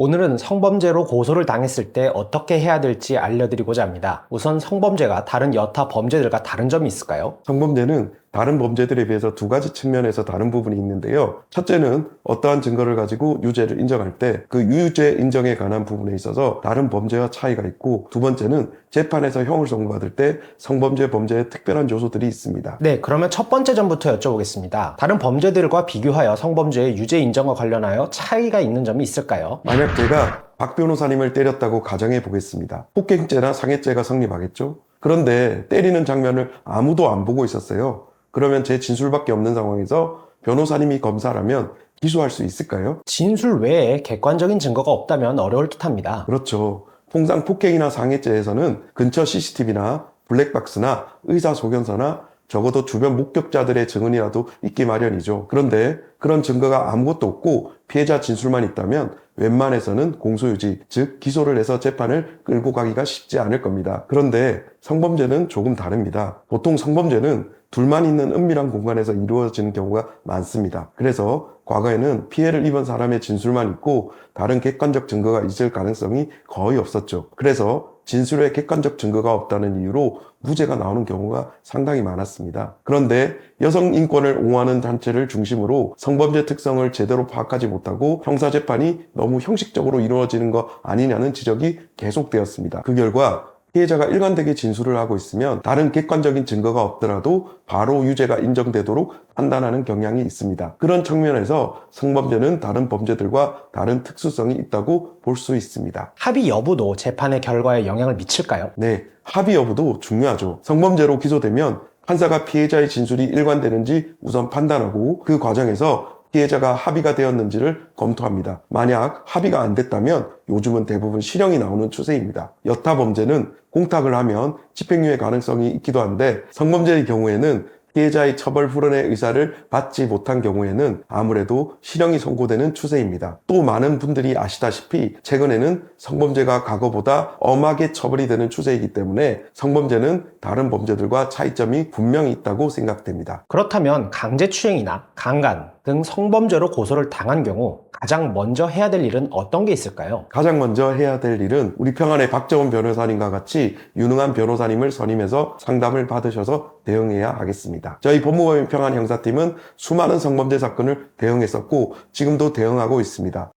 오늘은 성범죄로 고소를 당했을 때 어떻게 해야 될지 알려드리고자 합니다. 우선 성범죄가 다른 여타 범죄들과 다른 점이 있을까요? 성범죄는 다른 범죄들에 비해서 두 가지 측면에서 다른 부분이 있는데요. 첫째는 어떠한 증거를 가지고 유죄를 인정할 때 그 유죄 인정에 관한 부분에 있어서 다른 범죄와 차이가 있고, 두 번째는 재판에서 형을 선고받을 때 성범죄 범죄의 특별한 요소들이 있습니다. 네, 그러면 첫 번째 점부터 여쭤보겠습니다. 다른 범죄들과 비교하여 성범죄의 유죄 인정과 관련하여 차이가 있는 점이 있을까요? 만약 제가 박 변호사님을 때렸다고 가정해 보겠습니다. 폭행죄나 상해죄가 성립하겠죠? 그런데 때리는 장면을 아무도 안 보고 있었어요. 그러면 제 진술밖에 없는 상황에서 변호사님이 검사라면 기소할 수 있을까요? 진술 외에 객관적인 증거가 없다면 어려울 듯합니다. 그렇죠. 통상 폭행이나 상해죄에서는 근처 CCTV나 블랙박스나 의사소견서나 적어도 주변 목격자들의 증언이라도 있기 마련이죠. 그런데 그런 증거가 아무것도 없고 피해자 진술만 있다면 웬만해서는 공소유지, 즉 기소를 해서 재판을 끌고 가기가 쉽지 않을 겁니다. 그런데 성범죄는 조금 다릅니다. 보통 성범죄는 둘만 있는 은밀한 공간에서 이루어지는 경우가 많습니다. 그래서 과거에는 피해를 입은 사람의 진술만 있고 다른 객관적 증거가 있을 가능성이 거의 없었죠. 그래서 진술에 객관적 증거가 없다는 이유로 무죄가 나오는 경우가 상당히 많았습니다. 그런데 여성 인권을 옹호하는 단체를 중심으로 성범죄 특성을 제대로 파악하지 못하고 형사재판이 너무 형식적으로 이루어지는 거 아니냐는 지적이 계속되었습니다. 그 결과 피해자가 일관되게 진술을 하고 있으면 다른 객관적인 증거가 없더라도 바로 유죄가 인정되도록 판단하는 경향이 있습니다. 그런 측면에서 성범죄는 다른 범죄들과 다른 특수성이 있다고 볼 수 있습니다. 합의 여부도 재판의 결과에 영향을 미칠까요? 네, 합의 여부도 중요하죠. 성범죄로 기소되면 판사가 피해자의 진술이 일관되는지 우선 판단하고 그 과정에서 피해자가 합의가 되었는지를 검토합니다. 만약 합의가 안 됐다면 요즘은 대부분 실형이 나오는 추세입니다. 여타 범죄는 공탁을 하면 집행유예 가능성이 있기도 한데 성범죄의 경우에는 피해자의 처벌 불원의 의사를 받지 못한 경우에는 아무래도 실형이 선고되는 추세입니다. 또 많은 분들이 아시다시피 최근에는 성범죄가 과거보다 엄하게 처벌이 되는 추세이기 때문에 성범죄는 다른 범죄들과 차이점이 분명히 있다고 생각됩니다. 그렇다면 강제추행이나 강간 등 성범죄로 고소를 당한 경우 가장 먼저 해야 될 일은 어떤 게 있을까요? 가장 먼저 해야 될 일은 우리 평안의 박정훈 변호사님과 같이 유능한 변호사님을 선임해서 상담을 받으셔서 대응해야 하겠습니다. 저희 법무법인 평안 형사팀은 수많은 성범죄 사건을 대응했었고 지금도 대응하고 있습니다.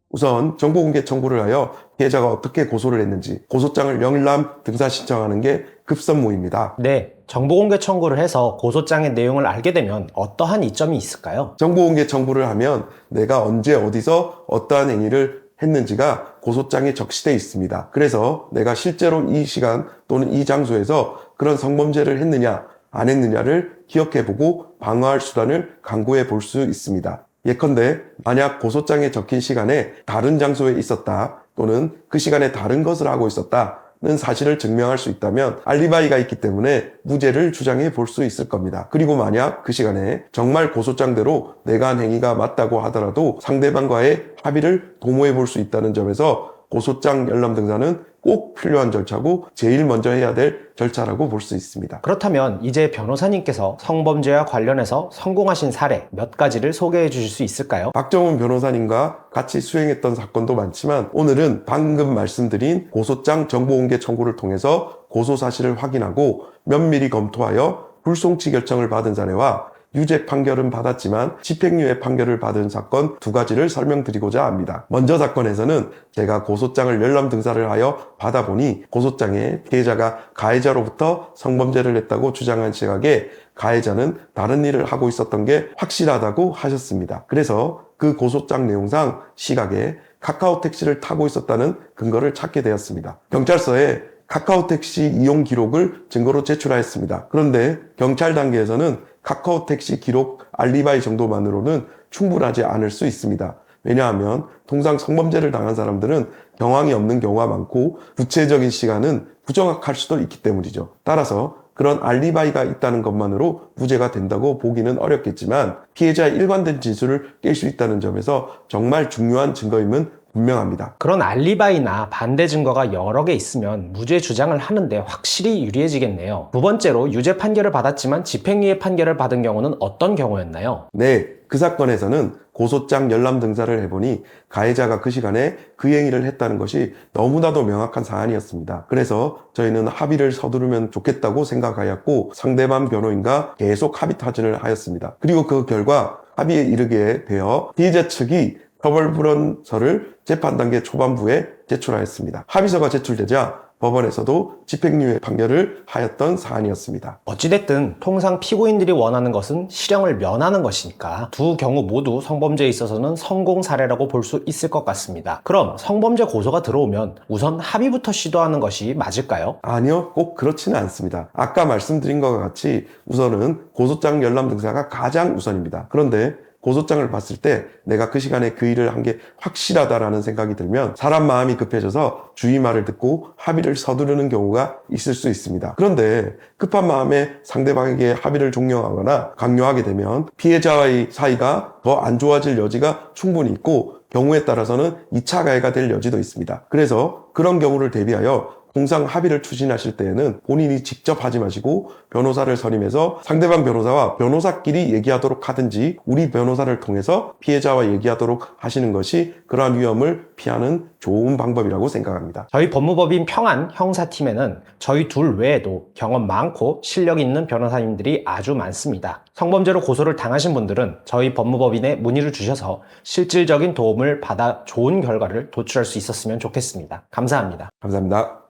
우선 정보공개 청구를 하여 피해자가 어떻게 고소를 했는지 고소장을 열람 등사 신청하는 게 급선무입니다. 네, 정보공개 청구를 해서 고소장의 내용을 알게 되면 어떠한 이점이 있을까요? 정보공개 청구를 하면 내가 언제 어디서 어떠한 행위를 했는지가 고소장에 적시되어 있습니다. 그래서 내가 실제로 이 시간 또는 이 장소에서 그런 성범죄를 했느냐 안 했느냐를 기억해보고 방어할 수단을 강구해 볼 수 있습니다. 예컨대 만약 고소장에 적힌 시간에 다른 장소에 있었다 또는 그 시간에 다른 것을 하고 있었다는 사실을 증명할 수 있다면 알리바이가 있기 때문에 무죄를 주장해 볼 수 있을 겁니다. 그리고 만약 그 시간에 정말 고소장대로 내가 한 행위가 맞다고 하더라도 상대방과의 합의를 도모해 볼 수 있다는 점에서 고소장 열람 등사는 꼭 필요한 절차고 제일 먼저 해야 될 절차라고 볼 수 있습니다. 그렇다면 이제 변호사님께서 성범죄와 관련해서 성공하신 사례 몇 가지를 소개해 주실 수 있을까요? 박정훈 변호사님과 같이 수행했던 사건도 많지만 오늘은 방금 말씀드린 고소장 정보공개 청구를 통해서 고소 사실을 확인하고 면밀히 검토하여 불송치 결정을 받은 사례와 유죄 판결은 받았지만 집행유예 판결을 받은 사건 두 가지를 설명드리고자 합니다. 먼저 사건에서는 제가 고소장을 열람 등사를 하여 받아보니 고소장에 피해자가 가해자로부터 성범죄를 했다고 주장한 시각에 가해자는 다른 일을 하고 있었던 게 확실하다고 하셨습니다. 그래서 그 고소장 내용상 시각에 카카오 택시를 타고 있었다는 근거를 찾게 되었습니다. 경찰서에 카카오 택시 이용 기록을 증거로 제출하였습니다. 그런데 경찰 단계에서는 카카오 택시 기록 알리바이 정도만으로는 충분하지 않을 수 있습니다. 왜냐하면 통상 성범죄를 당한 사람들은 경황이 없는 경우가 많고 구체적인 시간은 부정확할 수도 있기 때문이죠. 따라서 그런 알리바이가 있다는 것만으로 무죄가 된다고 보기는 어렵겠지만 피해자의 일관된 진술을 깰 수 있다는 점에서 정말 중요한 증거임은 분명합니다. 그런 알리바이나 반대 증거가 여러 개 있으면 무죄 주장을 하는데 확실히 유리해지겠네요. 두 번째로 유죄 판결을 받았지만 집행유예 판결을 받은 경우는 어떤 경우였나요? 네, 그 사건에서는 고소장 열람 등사를 해보니 가해자가 그 시간에 그 행위를 했다는 것이 너무나도 명확한 사안이었습니다. 그래서 저희는 합의를 서두르면 좋겠다고 생각하였고 상대방 변호인과 계속 합의 타진을 하였습니다. 그리고 그 결과 합의에 이르게 되어 피해자 측이 처벌 불원서를 재판 단계 초반부에 제출하였습니다. 합의서가 제출되자 법원에서도 집행유예 판결을 하였던 사안이었습니다. 어찌됐든 통상 피고인들이 원하는 것은 실형을 면하는 것이니까 두 경우 모두 성범죄에 있어서는 성공 사례라고 볼 수 있을 것 같습니다. 그럼 성범죄 고소가 들어오면 우선 합의부터 시도하는 것이 맞을까요? 아니요, 꼭 그렇지는 않습니다. 아까 말씀드린 것과 같이 우선은 고소장 열람 등사가 가장 우선입니다. 그런데 고소장을 봤을 때 내가 그 시간에 그 일을 한 게 확실하다라는 생각이 들면 사람 마음이 급해져서 주의 말을 듣고 합의를 서두르는 경우가 있을 수 있습니다. 그런데 급한 마음에 상대방에게 합의를 종용하거나 강요하게 되면 피해자와의 사이가 더 안 좋아질 여지가 충분히 있고 경우에 따라서는 2차 가해가 될 여지도 있습니다. 그래서 그런 경우를 대비하여 통상 합의를 추진하실 때에는 본인이 직접 하지 마시고 변호사를 선임해서 상대방 변호사와 변호사끼리 얘기하도록 하든지 우리 변호사를 통해서 피해자와 얘기하도록 하시는 것이 그러한 위험을 피하는 좋은 방법이라고 생각합니다. 저희 법무법인 평안 형사팀에는 저희 둘 외에도 경험 많고 실력 있는 변호사님들이 아주 많습니다. 성범죄로 고소를 당하신 분들은 저희 법무법인에 문의를 주셔서 실질적인 도움을 받아 좋은 결과를 도출할 수 있었으면 좋겠습니다. 감사합니다. 감사합니다.